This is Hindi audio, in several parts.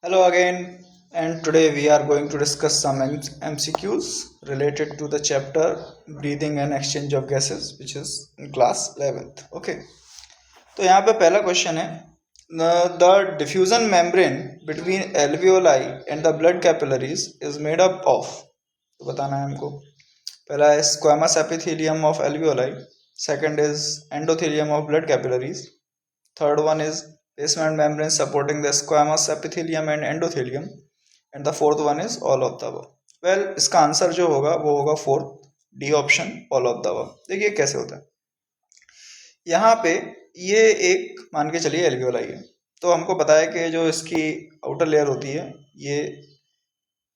Hello again, and today we are going to discuss some MCQs related to the chapter Breathing and Exchange of Gases, which is in class 11th. Okay, तो यहाँ पे पहला क्वेश्चन है the diffusion membrane between alveoli and the blood capillaries is made up of. तो बताना है हमको. पहला है squamous epithelium of alveoli, second is endothelium of blood capillaries, third one is basement membrane supporting the squamous epithelium and endothelium, and the fourth one is all of the above. well इसका आंसर जो होगा वो होगा fourth D option all of the above. देखिए कैसे होता है. यहाँ पे ये एक मान के चलिए एल्वियोलाई है, तो हमको पता है कि जो इसकी आउटर लेयर होती है, ये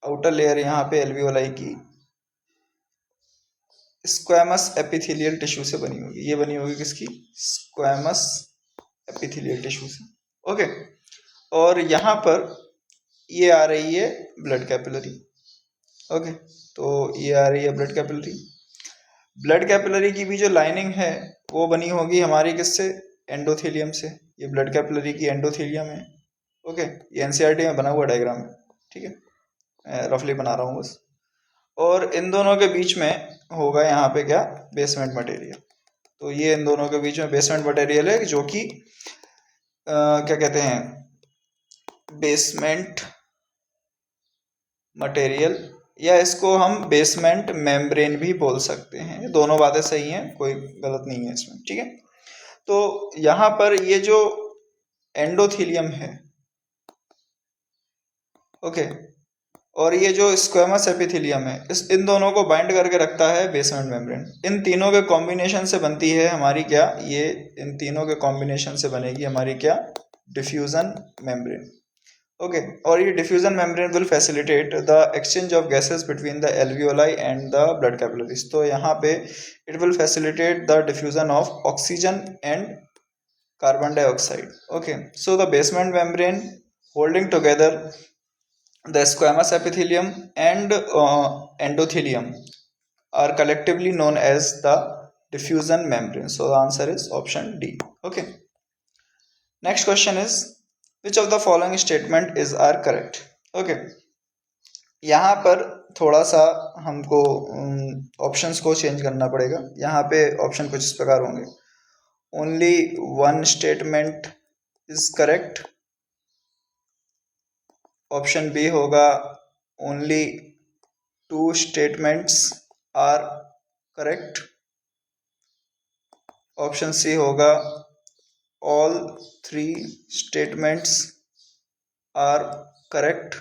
आउटर लेयर यहाँ पे एल्वियोलाई की स्क्वैमस एपिथेलियल टिश्यू से बनी होगी. ये बनी होगी किसकी? स्क्वैमस एपिथेलियल टिश्यू से. ओके, और यहाँ पर ये आ रही है ब्लड कैपिलरी. ओके, तो ये आ रही है ब्लड कैपिलरी. ब्लड कैपिलरी की भी जो लाइनिंग है वो बनी होगी हमारी किससे? एंडोथेलियम से. ये ब्लड कैपिलरी की एंडोथेलियम है. ओके, ये एनसीईआरटी में बना हुआ डायग्राम है. ठीक है, रफली बना रहा हूँ बस. और इन दोनों के बीच में होगा यहाँ पे क्या? Basement material. तो ये इन दोनों के बीच में बेसमेंट मटेरियल है जो कि क्या कहते हैं, बेसमेंट मटेरियल, या इसको हम बेसमेंट मेम्ब्रेन भी बोल सकते हैं. दोनों बातें सही हैं, कोई गलत नहीं है इसमें. ठीक है, तो यहाँ पर ये जो एंडोथेलियम है, ओके, और ये जो स्क्वेमस एपिथेलियम है, इन दोनों को बाइंड करके रखता है बेसमेंट मेम्ब्रेन. इन तीनों के कॉम्बिनेशन से बनती है हमारी क्या? ये इन तीनों के कॉम्बिनेशन से बनेगी हमारी क्या? Diffusion membrane. ओके, और ये diffusion membrane will facilitate the exchange of gases between the alveoli and the blood capillaries. तो यहाँ पे it will facilitate the diffusion of oxygen and carbon dioxide. Okay, so the basement membrane holding together the squamous epithelium and endothelium are collectively known as the diffusion membrane. So the answer is option D. Okay, next question is which of the following statement is are correct. Okay, यहाँ पर थोड़ा सा हमको ऑप्शंस को चेंज करना पड़ेगा. यहाँ पे ऑप्शन कुछ इस प्रकार होंगे. Only one statement is correct. Option B होगा only two statements are correct. Option C होगा all three statements are correct.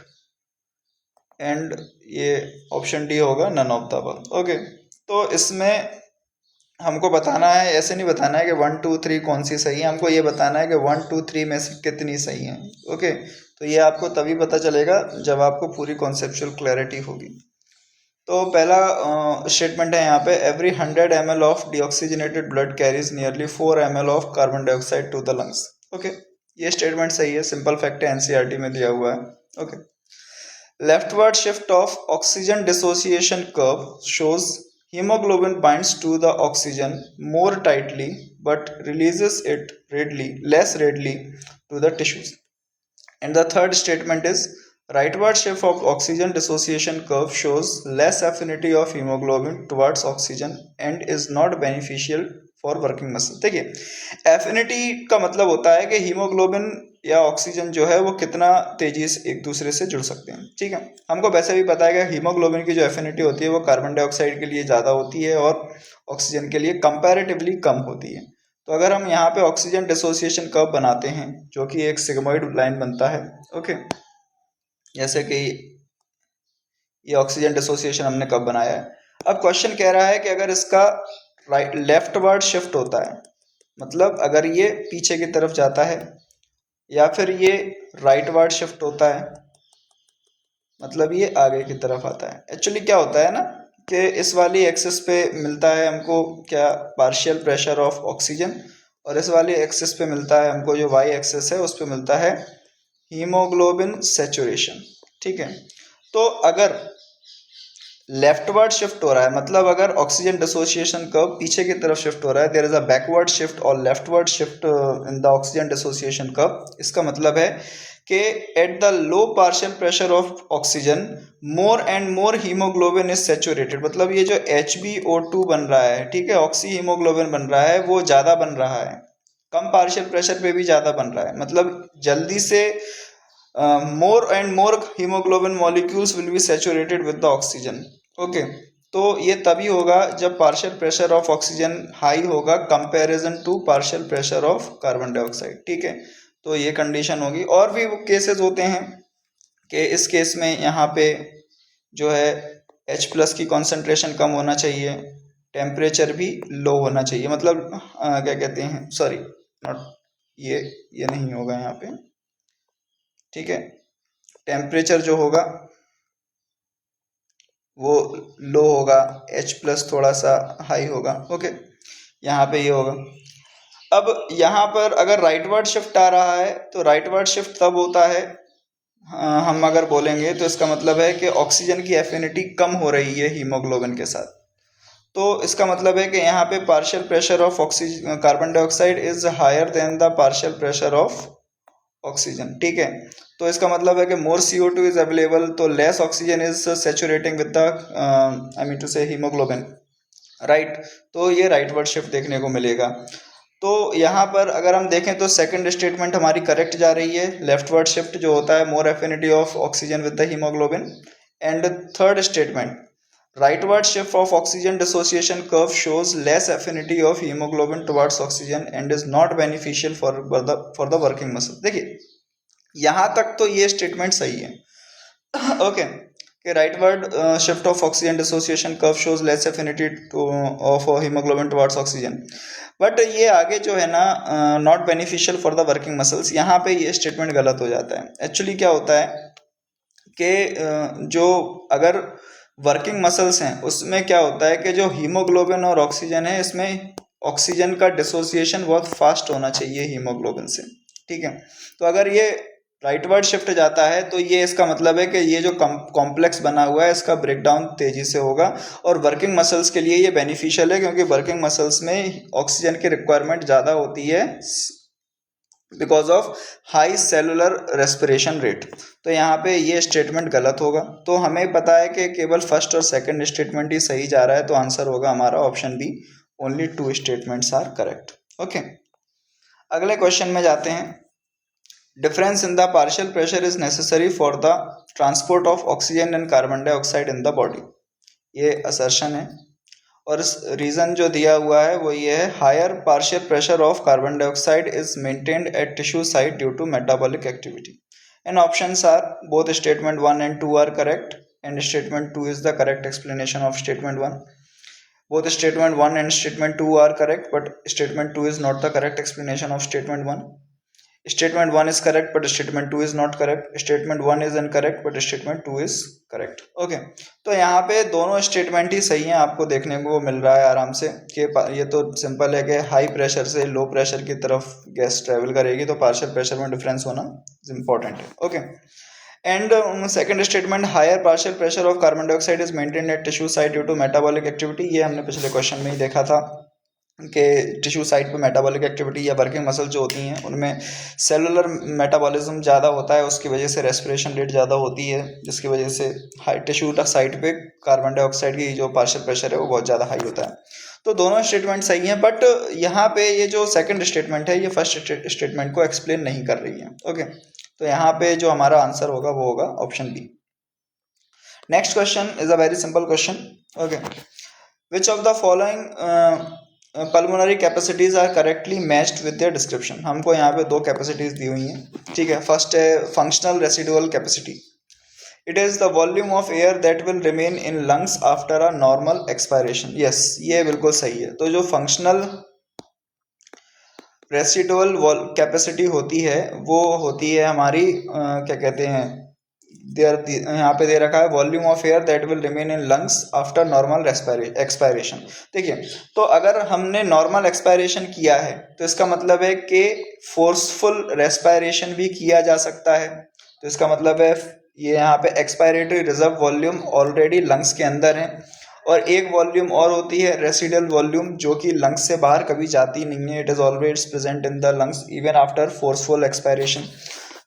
And ये ऑप्शन डी होगा none of the above. Okay, तो इसमें हमको बताना है, ऐसे नहीं बताना है कि 1 2 3 कौन सी सही है. हमको ये बताना है कि 1 2 3 में से कितनी सही हैं. ओके, तो ये आपको तभी पता चलेगा जब आपको पूरी कॉन्सेप्चुअल क्लैरिटी होगी. तो पहला स्टेटमेंट है यहाँ पे, every 100 ml of deoxygenated blood carries nearly 4 ml of carbon dioxide to the lungs. Okay, ये स्टेटमेंट सही है. सिंपल फैक्ट है, एनसीईआरटी में दिया हुआ है. Okay, leftward shift of oxygen dissociation curve shows hemoglobin binds to the oxygen more tightly but releases it less readily to the tissues. And the third statement is rightward shift of oxygen dissociation curve shows less affinity of hemoglobin towards oxygen and is not beneficial for working muscle. देखिए, एफिनिटी का मतलब होता है कि हीमोग्लोबिन या ऑक्सीजन जो है वो कितना तेजी से एक दूसरे से जुड़ सकते हैं. ठीक है, हमको वैसे भी पता है कि हीमोग्लोबिन की जो एफिनिटी होती है वो कार्बन डाइऑक्साइड के लिए ज़्यादा होती है और ऑक्सीजन के लिए कंपैरेटिवली कम होती है. तो अगर हम यहाँ पे ऑक्सीजन डिसोसिएशन कर्व बनाते हैं जो कि एक सिग्मोइड लाइन बनता है. ओके, जैसे कि ये ऑक्सीजन डिसोसिएशन हमने कब बनाया है. अब क्वेश्चन कह रहा है कि अगर इसका लेफ्टवर्ड शिफ्ट होता है, मतलब अगर ये पीछे की तरफ जाता है, या फिर ये राइटवर्ड शिफ्ट होता है, मतलब ये आगे की तरफ आता है. एक्चुअली क्या होता है ना कि इस वाली एक्सिस पे मिलता है हमको क्या? Partial pressure of oxygen. और इस वाली एक्सिस पे मिलता है हमको, जो वाई एक्सिस है उस पे मिलता है हीमोग्लोबिन सैचुरेशन. ठीक है, तो अगर लेफ्टवर्ड शिफ्ट हो रहा है, मतलब अगर ऑक्सीजन डिसोसिएशन कर्व पीछे की तरफ शिफ्ट हो रहा है, there is a backward shift और leftward shift in the oxygen dissociation curve. इसका मतलब है कि at the low partial pressure of oxygen more and more haemoglobin is saturated. मतलब ये जो HbO2 बन रहा है, ठीक है, ऑक्सी हीमोग्लोबिन बन रहा है, वो ज़्यादा बन रहा है, कम पार्शियल प्रेशर पे भी ज़्यादा बन रहा है। मतलब जल्दी से more and more haemoglobin molecules will be saturated with the oxygen. Okay, तो ये तभी होगा जब partial pressure of oxygen high होगा comparison to partial pressure of carbon dioxide, ठीक है। तो ये कंडीशन होगी। और भी केसेस होते हैं कि इस केस में यहाँ पे जो है H+ की कॉन्सेंट्रेशन कम होना चाहिए, टेम्परेचर भी लो होना चाहिए। मतलब क्या कहते हैं, सॉरी नॉट ये नहीं होगा यहाँ पे, ठीक है। टेम्परेचर जो होगा वो लो होगा, H+ थोड़ा सा हाई होगा। ओके, यहाँ पे ये होगा। अब यहाँ पर अगर राइटवर्ड शिफ्ट आ रहा है तो राइटवर्ड शिफ्ट तब होता है, हम अगर बोलेंगे तो इसका मतलब है कि ऑक्सीजन की एफिनिटी कम हो रही है हीमोग्लोबिन के साथ। तो इसका मतलब है कि यहाँ पे partial pressure of oxygen carbon dioxide is higher than the partial pressure of oxygen, ठीक है। तो इसका मतलब है कि मोर CO2 इज अवेलेबल, तो less oxygen is saturating with the I mean to say haemoglobin, right. तो ये राइटवर्ड शिफ्ट देखने को मिलेगा। तो यहाँ पर अगर हम देखें तो सेकंड स्टेटमेंट हमारी करेक्ट जा रही है, लेफ्टवर्ड शिफ्ट जो होता है more affinity of oxygen with the haemoglobin. And third statement rightward shift of oxygen dissociation curve shows less affinity of hemoglobin towards oxygen and is not beneficial for the working muscle। देखिए यहाँ तक तो ये स्टेटमेंट सही है ओके कि rightward shift of oxygen dissociation curve shows less affinity of haemoglobin towards oxygen, but ये आगे जो है ना not beneficial for the working muscles, यहाँ पे ये स्टेटमेंट गलत हो जाता है। एक्चुअली क्या होता है कि जो अगर वर्किंग मसल्स हैं उसमें क्या होता है कि जो हीमोग्लोबिन और ऑक्सीजन है, इसमें ऑक्सीजन का डिसोसिएशन बहुत फास्ट होना चाहिए हीमोग्लोबिन से, ठीक है। तो अगर ये राइटवर्ड शिफ्ट जाता है तो ये इसका मतलब है कि ये जो कॉम्प्लेक्स बना हुआ है इसका ब्रेकडाउन तेजी से होगा, और वर्किंग मसल्स के लिए ये बेनिफिशियल है क्योंकि वर्किंग मसल्स में ऑक्सीजन की रिक्वायरमेंट ज़्यादा होती है because of high cellular respiration rate. तो यहाँ पे ये स्टेटमेंट गलत होगा। तो हमें पता है कि केवल फर्स्ट और सेकंड स्टेटमेंट ही सही जा रहा है, तो आंसर होगा हमारा option B, only 2 statements are correct. Okay, अगले क्वेश्चन में जाते हैं। Difference in the partial pressure is necessary for the transport of oxygen and carbon dioxide in the body. ये असर्शन है और रीज़न जो दिया हुआ है वो ये है, higher partial pressure of carbon dioxide is maintained at tissue site due to metabolic activity. And options are both statement 1 and 2 are correct and statement 2 is the correct explanation of statement 1। Both statement 1 and statement 2 are correct but statement 2 is not the correct explanation of statement 1। Statement 1 is correct but statement 2 is not correct. Statement 1 is incorrect but statement 2 is correct. Okay, तो यहाँ पे दोनों स्टेटमेंट ही सही हैं, आपको देखने को मिल रहा है आराम से कि ये तो सिंपल है कि हाई प्रेशर से लो प्रेशर की तरफ गैस ट्रेवल करेगी, तो पार्शियल प्रेशर में डिफरेंस होना इम्पोर्टेंट है। Okay, and second statement higher partial pressure of carbon dioxide is maintained at tissue site due to metabolic activity. ये हमने पिछले क्वेश्चन में ही देखा था कि टिश्यू साइट पे मेटाबॉलिक एक्टिविटी या वर्किंग मसल जो होती हैं उनमें सेलुलर मेटाबॉलिज्म ज़्यादा होता है, उसकी वजह से रेस्पिरेशन रेट ज़्यादा होती है, जिसकी वजह से हाई टिश्यू साइट पे कार्बन डाइऑक्साइड की जो पार्शियल प्रेशर है वो बहुत ज़्यादा हाई होता है। तो दोनों स्टेटमेंट सही हैं, बट यहाँ पे ये जो सेकंड स्टेटमेंट है ये फर्स्ट स्टेटमेंट को एक्सप्लेन नहीं कर रही है। ओके, तो यहाँ पे जो हमारा आंसर होगा वो होगा option B. Next question is a very simple question. Okay, which of the following pulmonary capacities are correctly matched with their description. हमको यहाँ पे दो कैपेसिटीज दी हुई हैं, ठीक है। फर्स्ट है functional residual capacity, it is the volume of air that will remain in lungs after a normal expiration. Yes, ये बिल्कुल सही है। तो जो फंक्शनल रेसिडुअल कैपेसिटी होती है वो होती है हमारी क्या कहते हैं, यहाँ पे दे रखा है volume of air that will remain in lungs after normal expiration. देखिए, तो अगर हमने नॉर्मल एक्सपायरेशन किया है तो इसका मतलब है कि फोर्सफुल रेस्पायरेशन भी किया जा सकता है। तो इसका मतलब है ये यहाँ पे expiratory reserve volume already lungs के अंदर है, और एक वॉल्यूम और होती है रेसिडुअल वॉल्यूम जो कि लंग्स से बाहर कभी जाती नहीं है, it is always present in the lungs even after forceful expiration.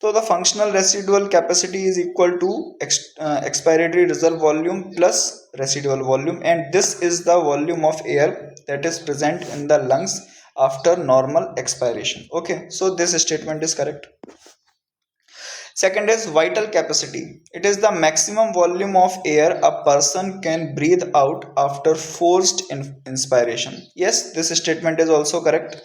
तो the functional residual capacity is equal to expiratory reserve volume plus residual volume and this is the volume of air that is present in the lungs after normal expiration. Okay, so this statement is correct. Second is vital capacity. It is the maximum volume of air a person can breathe out after forced inspiration. Yes, this statement is also correct.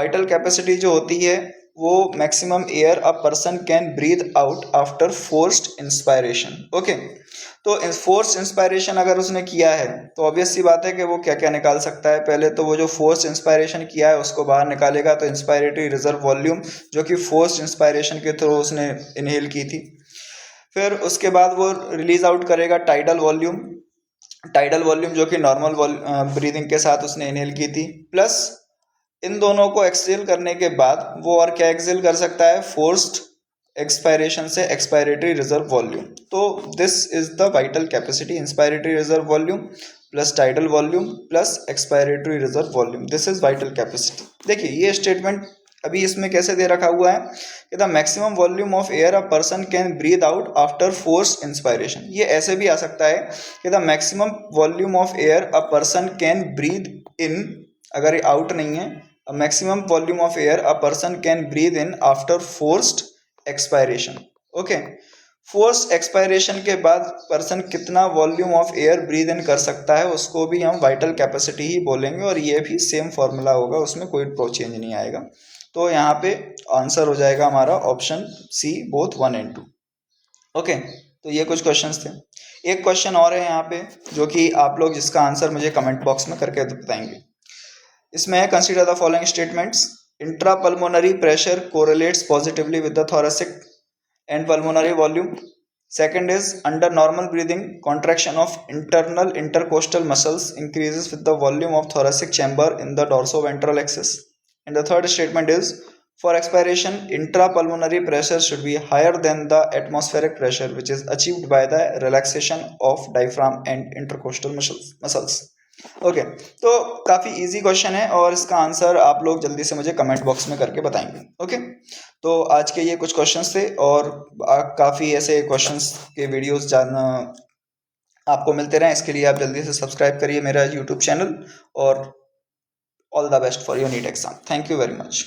Vital capacity जो होती है वो maximum air a person can breathe out after forced inspiration. Okay, तो फोर्स इंस्पायरेशन अगर उसने किया है तो ऑब्वियस सी बात है कि वो क्या क्या निकाल सकता है। पहले तो वो जो फोर्स इंस्पायरेशन किया है उसको बाहर निकालेगा, तो इंस्पायरेटरी रिजर्व वॉल्यूम जो कि फोर्स इंस्पायरेशन के थ्रू उसने इनहेल की थी। फिर उसके बाद वो रिलीज आउट करेगा टाइडल वॉल्यूम जो कि नॉर्मल ब्रीदिंग के साथ उसने इनहेल की थी, प्लस इन दोनों को एक्सहेल करने के बाद वो और क्या एक्सहेल कर सकता है, फोर्स्ड एक्सपायरेशन से एक्सपायरेटरी रिजर्व वॉल्यूम। तो this is the vital capacity, inspiratory reserve volume plus tidal volume plus expiratory reserve volume, this is vital capacity. देखिए ये स्टेटमेंट अभी इसमें कैसे दे रखा हुआ है कि the maximum volume of air a person can breathe out after forced inspiration. ये ऐसे भी आ सकता है कि the maximum volume of air a person can breathe in, अगर ये आउट नहीं है, maximum volume of air a person can breathe in after forced expiration. Okay, force expiration के बाद पर्सन कितना volume of air breathe in कर सकता है उसको भी हम वाइटल कैपेसिटी ही बोलेंगे, और ये भी सेम फॉर्मूला होगा, उसमें कोई चेंज नहीं आएगा। तो यहाँ पे आंसर हो जाएगा हमारा option C, both 1 and 2। Okay, तो ये कुछ क्वेश्चंस थे। एक क्वेश्चन और है यहाँ पे जो कि आप लोग जिसका आंसर मुझे कमेंट बॉक्स में करके बताएंगे। इसमें है consider the following statements. Intrapulmonary pressure correlates positively with the thoracic and pulmonary volume. Second is under normal breathing, contraction of internal intercostal muscles increases with the volume of thoracic chamber in the dorsoventral axis. And the third statement is for expiration, intrapulmonary pressure should be higher than the atmospheric pressure, which is achieved by the relaxation of diaphragm and intercostal muscles. Okay, तो काफ़ी इजी क्वेश्चन है और इसका आंसर आप लोग जल्दी से मुझे कमेंट बॉक्स में करके बताएंगे। ओके, तो आज के ये कुछ क्वेश्चंस थे और काफ़ी ऐसे क्वेश्चंस के वीडियोस जानना आपको मिलते रहें, इसके लिए आप जल्दी से सब्सक्राइब करिए मेरा यूट्यूब चैनल, और all the best for your NEET exam. Thank you very much.